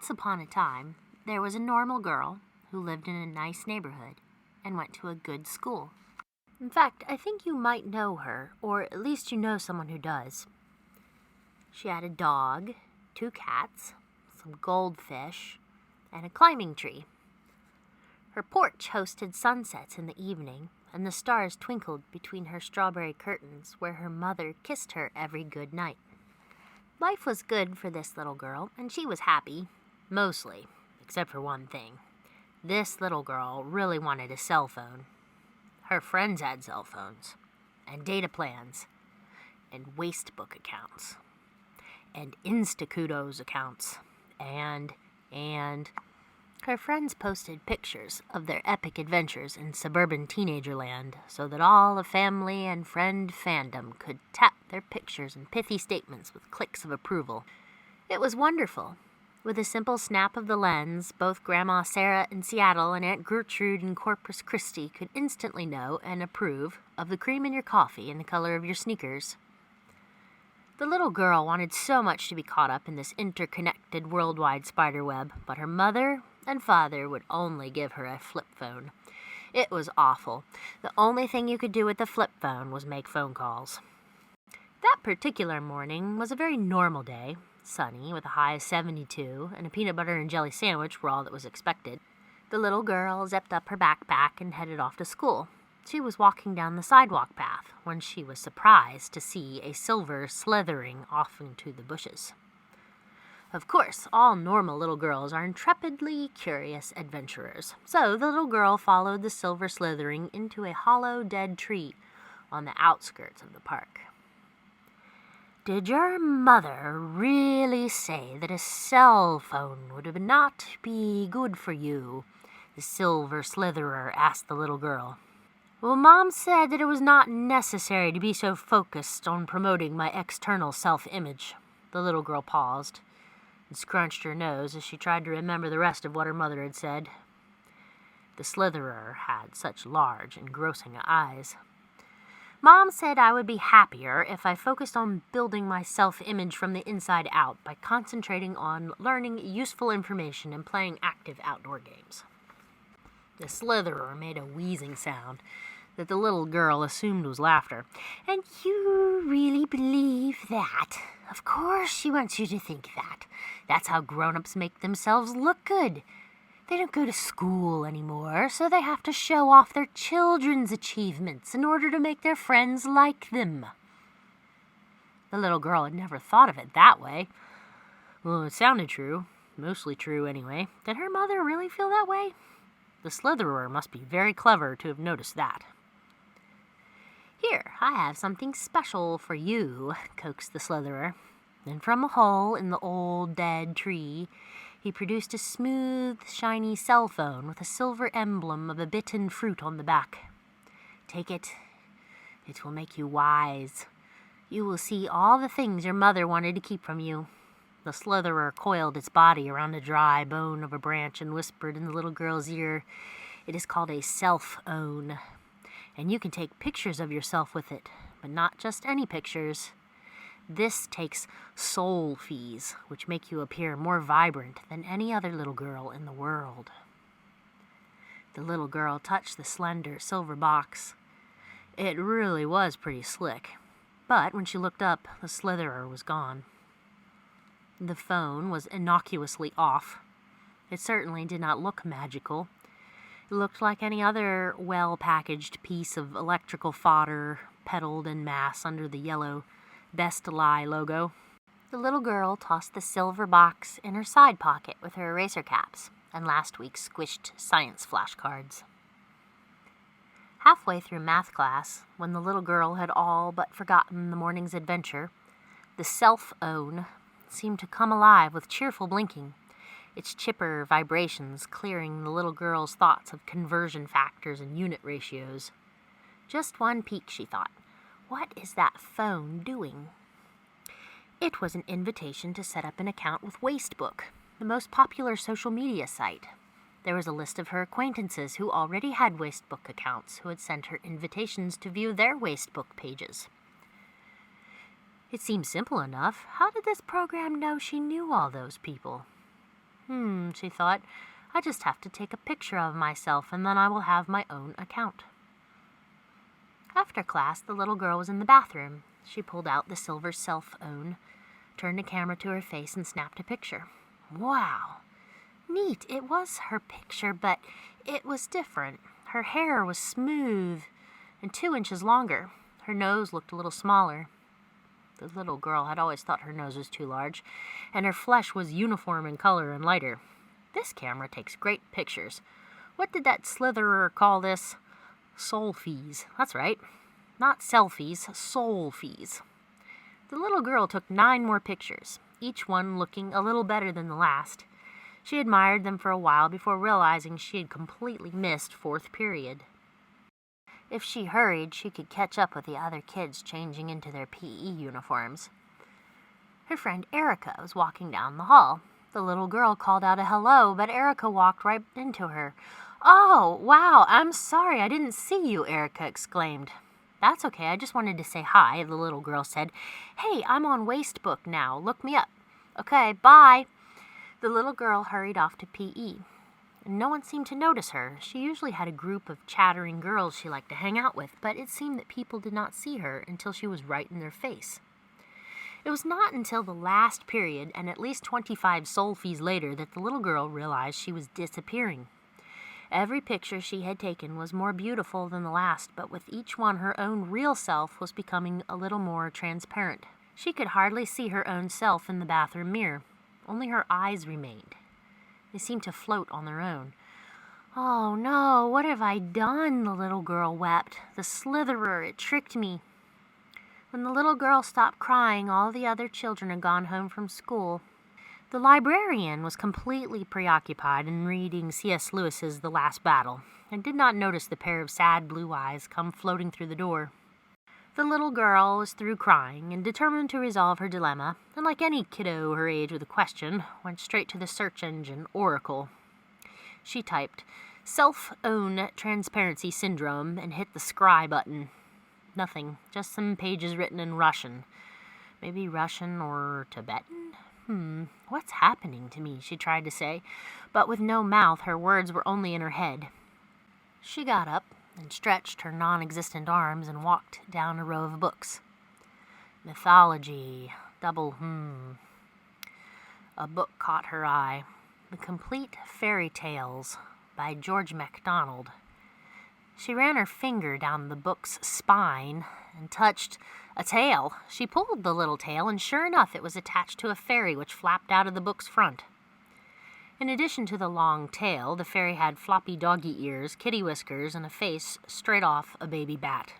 Once upon a time, there was a normal girl who lived in a nice neighborhood and went to a good school. In fact, I think you might know her, or at least you know someone who does. She had a dog, 2 cats, some goldfish, and a climbing tree. Her porch hosted sunsets in the evening, and the stars twinkled between her strawberry curtains where her mother kissed her every good night. Life was good for this little girl, and she was happy, mostly, except for one thing. This little girl really wanted a cell phone. Her friends had cell phones, and data plans, and Wastebook accounts, and Instakudos accounts, and her friends posted pictures of their epic adventures in suburban teenager land so that all of family and friend fandom could tap their pictures and pithy statements with clicks of approval. It was wonderful. With a simple snap of the lens, both Grandma Sarah in Seattle and Aunt Gertrude in Corpus Christi could instantly know and approve of the cream in your coffee and the color of your sneakers. The little girl wanted so much to be caught up in this interconnected worldwide spiderweb, but her mother and father would only give her a flip phone. It was awful. The only thing you could do with the flip phone was make phone calls. That particular morning was a very normal day, sunny with a high of 72, and a peanut butter and jelly sandwich were all that was expected. The little girl zipped up her backpack and headed off to school. She was walking down the sidewalk path when she was surprised to see a silver slithering off into the bushes. Of course, all normal little girls are intrepidly curious adventurers, so the little girl followed the silver slithering into a hollow dead tree on the outskirts of the park. "Did your mother really say that a cell phone would not be good for you?" the silver slitherer asked the little girl. "Well, Mom said that it was not necessary to be so focused on promoting my external self-image." The little girl paused and scrunched her nose as she tried to remember the rest of what her mother had said. The slitherer had such large, engrossing eyes. "Mom said I would be happier if I focused on building my self-image from the inside out by concentrating on learning useful information and playing active outdoor games." The slitherer made a wheezing sound that the little girl assumed was laughter. "And you really believe that? Of course she wants you to think that. That's how grown-ups make themselves look good. They don't go to school anymore, so they have to show off their children's achievements in order to make their friends like them." The little girl had never thought of it that way. Well, it sounded true. Mostly true, anyway. Did her mother really feel that way? The slitherer must be very clever to have noticed that. "Here, I have something special for you," coaxed the slitherer. And from a hole in the old dead tree, he produced a smooth, shiny cell phone with a silver emblem of a bitten fruit on the back. "Take it. It will make you wise. You will see all the things your mother wanted to keep from you." The slitherer coiled its body around a dry bone of a branch and whispered in the little girl's ear, "It is called a cellphone, and you can take pictures of yourself with it, but not just any pictures. This takes Soulfies, which make you appear more vibrant than any other little girl in the world." The little girl touched the slender silver box. It really was pretty slick, but when she looked up, the slitherer was gone. The phone was innocuously off. It certainly did not look magical. It looked like any other well-packaged piece of electrical fodder peddled en masse under the yellow Best Lie logo. The little girl tossed the silver box in her side pocket with her eraser caps and last week's squished science flashcards. Halfway through math class, when the little girl had all but forgotten the morning's adventure, the cellphone seemed to come alive with cheerful blinking, its chipper vibrations clearing the little girl's thoughts of conversion factors and unit ratios. Just one peek, she thought. What is that phone doing? It was an invitation to set up an account with Wastebook, the most popular social media site. There was a list of her acquaintances who already had Wastebook accounts who had sent her invitations to view their Wastebook pages. It seemed simple enough. How did this program know she knew all those people? She thought, I just have to take a picture of myself and then I will have my own account. After class, the little girl was in the bathroom. She pulled out the silver cellphone, turned the camera to her face, and snapped a picture. Wow! Neat. It was her picture, but it was different. Her hair was smooth and 2 inches longer. Her nose looked a little smaller. The little girl had always thought her nose was too large, and her flesh was uniform in color and lighter. This camera takes great pictures. What did that slitherer call this? Soulfies. That's right. Not selfies, Soulfies. The little girl took 9 more pictures, each one looking a little better than the last. She admired them for a while before realizing she had completely missed 4th period. If she hurried, she could catch up with the other kids changing into their PE uniforms. Her friend Erica was walking down the hall. The little girl called out a hello, but Erica walked right into her. "Oh, wow, I'm sorry, I didn't see you," Erica exclaimed. "That's okay, I just wanted to say hi," the little girl said. "Hey, I'm on Wastebook now, look me up." "Okay, bye." The little girl hurried off to PE. No one seemed to notice her. She usually had a group of chattering girls she liked to hang out with, but it seemed that people did not see her until she was right in their face. It was not until the last period, and at least 25 Soulfies later, that the little girl realized she was disappearing. Every picture she had taken was more beautiful than the last, but with each one her own real self was becoming a little more transparent. She could hardly see her own self in the bathroom mirror. Only her eyes remained. They seemed to float on their own. "Oh no, what have I done?" the little girl wept. "The slitherer, it tricked me." When the little girl stopped crying, all the other children had gone home from school. The librarian was completely preoccupied in reading C.S. Lewis's The Last Battle, and did not notice the pair of sad blue eyes come floating through the door. The little girl was through crying and determined to resolve her dilemma, and like any kiddo her age with a question, went straight to the search engine Oracle. She typed, "Self-own transparency syndrome," and hit the scry button. Nothing, just some pages written in Russian. Maybe Russian or Tibetan? What's happening to me, she tried to say, but with no mouth, her words were only in her head. She got up and stretched her non-existent arms and walked down a row of books. Mythology, double A book caught her eye. The Complete Fairy Tales by George MacDonald. She ran her finger down the book's spine and touched a tail. She pulled the little tail, and sure enough, it was attached to a fairy which flapped out of the book's front. In addition to the long tail, the fairy had floppy doggy ears, kitty whiskers, and a face straight off a baby bat.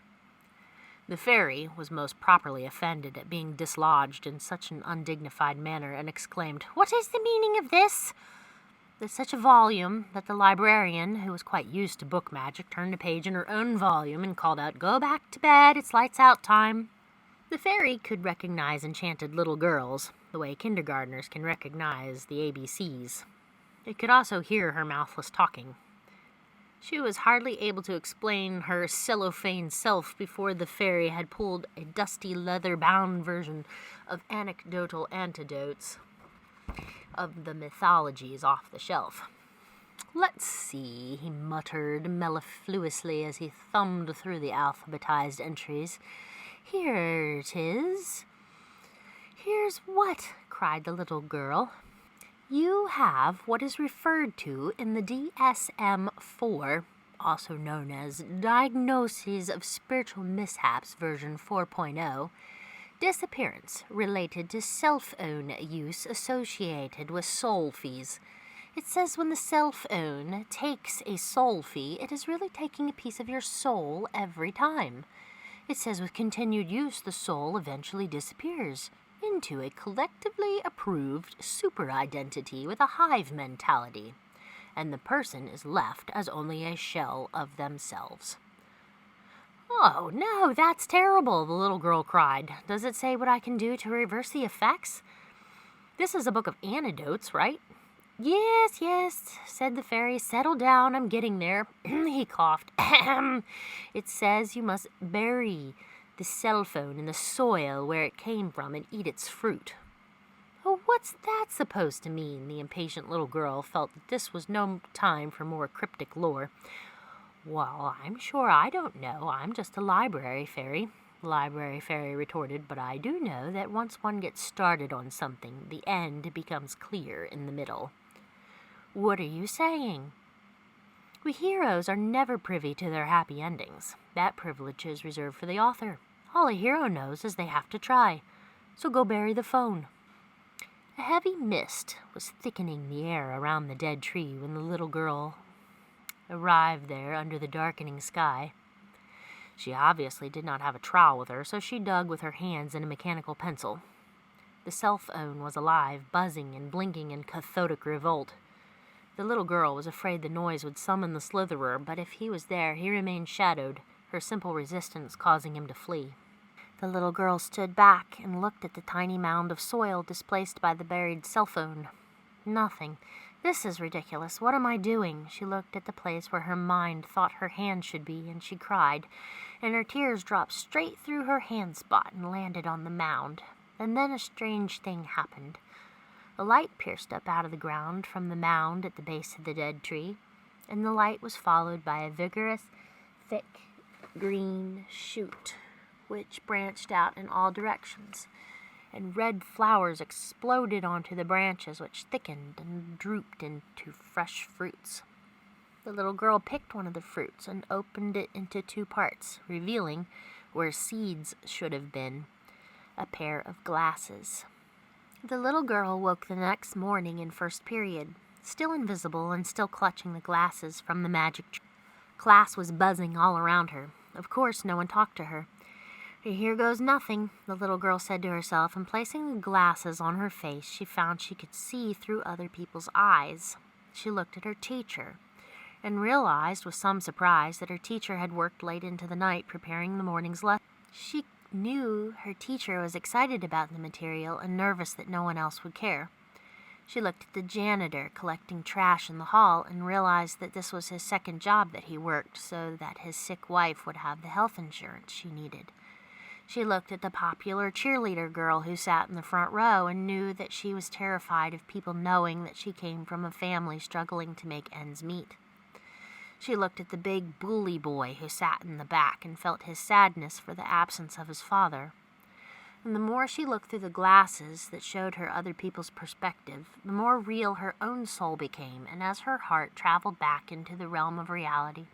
The fairy was most properly offended at being dislodged in such an undignified manner, and exclaimed, "What is the meaning of this?" With such a volume that the librarian, who was quite used to book magic, turned a page in her own volume and called out, "Go back to bed, it's lights out time." The fairy could recognize enchanted little girls, the way kindergartners can recognize the ABCs. It could also hear her mouthless talking. She was hardly able to explain her cellophane self before the fairy had pulled a dusty leather-bound version of anecdotal antidotes of the mythologies off the shelf. "Let's see," he muttered mellifluously as he thumbed through the alphabetized entries. "Here it is." "Here's what?" cried the little girl. "You have what is referred to in the DSM-4, also known as Diagnoses of Spiritual Mishaps version 4.0, disappearance related to self-own use associated with Soulfies. It says when the self-own takes a Soulfie, it is really taking a piece of your soul every time. It says with continued use, the soul eventually disappears into a collectively approved super-identity with a hive mentality, and the person is left as only a shell of themselves." "Oh, no, that's terrible," the little girl cried. "Does it say what I can do to reverse the effects? This is a book of antidotes, right?" Yes, said the fairy. "Settle down, I'm getting there." He coughed. "It says you must bury the cellphone in the soil where it came from and eat its fruit." "Oh, What's that supposed to mean? The impatient little girl felt that this was no time for more cryptic lore. Well, I'm sure I don't know. I'm just a library fairy. The library fairy retorted, but I do know that once one gets started on something, the end becomes clear in the middle. What are you saying? We heroes are never privy to their happy endings. That privilege is reserved for the author. All a hero knows is they have to try. So go bury the phone. A heavy mist was thickening the air around the dead tree when the little girl arrived there under the darkening sky. She obviously did not have a trowel with her, so she dug with her hands and a mechanical pencil. The cellphone was alive, buzzing and blinking in cathodic revolt. The little girl was afraid the noise would summon the slitherer, but if he was there, he remained shadowed, her simple resistance causing him to flee. The little girl stood back and looked at the tiny mound of soil displaced by the buried cellphone. Nothing. This is ridiculous. What am I doing? She looked at the place where her mind thought her hand should be, and she cried, and her tears dropped straight through her hand spot and landed on the mound. And then a strange thing happened. A light pierced up out of the ground from the mound at the base of the dead tree, and the light was followed by a vigorous, thick, green shoot, which branched out in all directions, and red flowers exploded onto the branches, which thickened and drooped into fresh fruits. The little girl picked one of the fruits and opened it into two parts, revealing, where seeds should have been, a pair of glasses. The little girl woke the next morning in first period, still invisible and still clutching the glasses from the magic tree. Class was buzzing all around her. Of course, no one talked to her. Here goes nothing, the little girl said to herself, and placing the glasses on her face, she found she could see through other people's eyes. She looked at her teacher and realized with some surprise that her teacher had worked late into the night preparing the morning's lesson. She knew her teacher was excited about the material and nervous that no one else would care. She looked at the janitor collecting trash in the hall and realized that this was his second job that he worked so that his sick wife would have the health insurance she needed. She looked at the popular cheerleader girl who sat in the front row and knew that she was terrified of people knowing that she came from a family struggling to make ends meet. She looked at the big bully boy who sat in the back and felt his sadness for the absence of his father. And the more she looked through the glasses that showed her other people's perspective, the more real her own soul became, and as her heart traveled back into the realm of reality,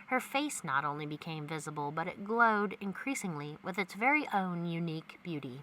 her face not only became visible, but it glowed increasingly with its very own unique beauty.